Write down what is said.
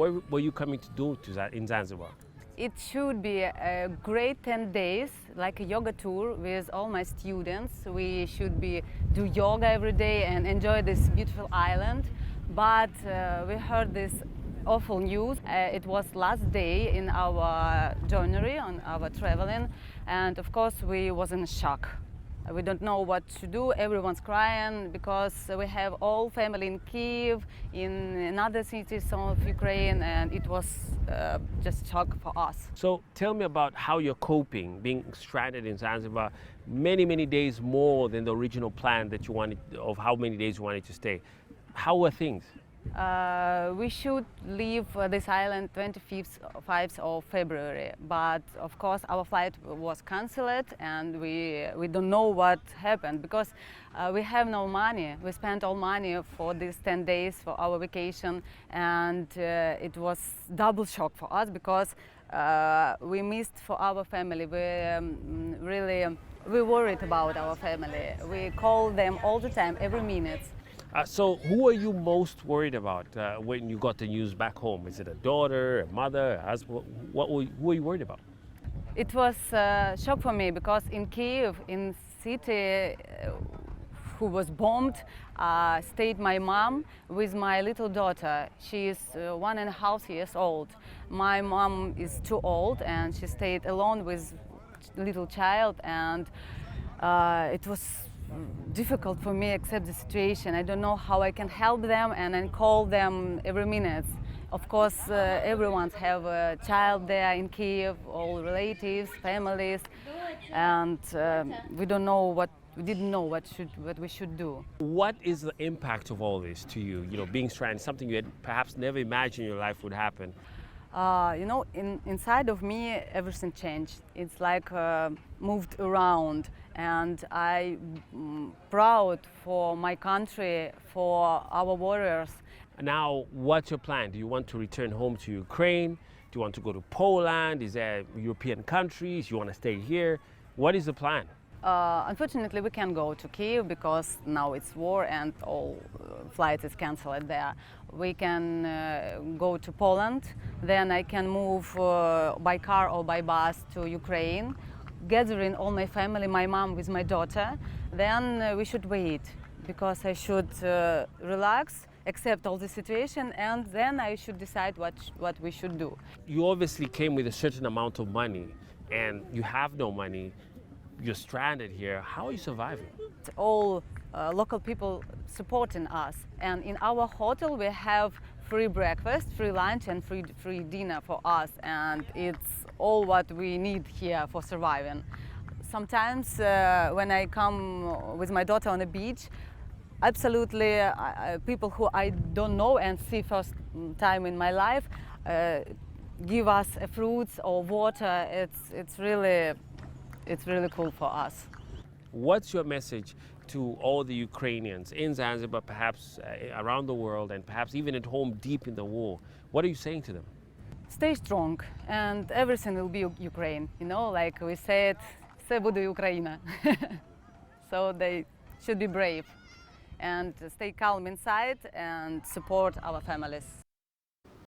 What were you coming to do in Zanzibar? It should be a great 10 days, like a yoga tour with all my students. We should do yoga every day and enjoy this beautiful island. But we heard this awful news. It was last day in our journey, on our traveling, and of course we was in shock. We don't know what to do. Everyone's crying because we have all family in Kyiv, in other cities of Ukraine, and it was just shock for us. So tell me about how you're coping, being stranded in Zanzibar many days more than the original plan that you wanted, of how many days you wanted to stay. How were things? We should leave this island 25th of February, but of course our flight was cancelled and we don't know what happened because we have no money. We spent all money for these 10 days for our vacation, and it was double shock for us because we missed for our family. We worried about our family. We call them all the time, every minute. So who are you most worried about when you got the news back home? Is it a daughter, a mother, a husband? Who are you worried about? It was a shock for me because in Kyiv, in city who was bombed, stayed my mom with my little daughter. She is 1.5 years old. My mom is too old and she stayed alone with little child, and it was difficult for me accept the situation. I don't know how I can help them, and I call them every minute. Of course, everyone's have a child there in Kyiv, all relatives, families, and we didn't know what we should do. What is the impact of all this to you? You know, being stranded, something you had perhaps never imagined your life would happen. Inside of me, everything changed. It's like moved around, and I'm proud for my country, for our warriors. Now, what's your plan? Do you want to return home to Ukraine? Do you want to go to Poland? Is there European countries? You want to stay here? What is the plan? Unfortunately, we can't go to Kyiv because now it's war and all flights is cancelled there. We can go to Poland, then I can move by car or by bus to Ukraine, gathering all my family, my mom with my daughter. Then we should wait because I should relax, accept all the situation, and then I should decide what we should do. You obviously came with a certain amount of money and you have no money. You're stranded here. How are you surviving? All local people supporting us, and in our hotel we have free breakfast, free lunch, and free dinner for us, and it's all what we need here for surviving. Sometimes when I come with my daughter on the beach, absolutely people who I don't know and see first time in my life give us fruits or water. It's really cool for us. What's your message to all the Ukrainians in Zanzibar, perhaps around the world, and perhaps even at home deep in the war? What are you saying to them? Stay strong, and everything will be Ukraine. You know, like we said, "Все буде Україна." So they should be brave and stay calm inside and support our families.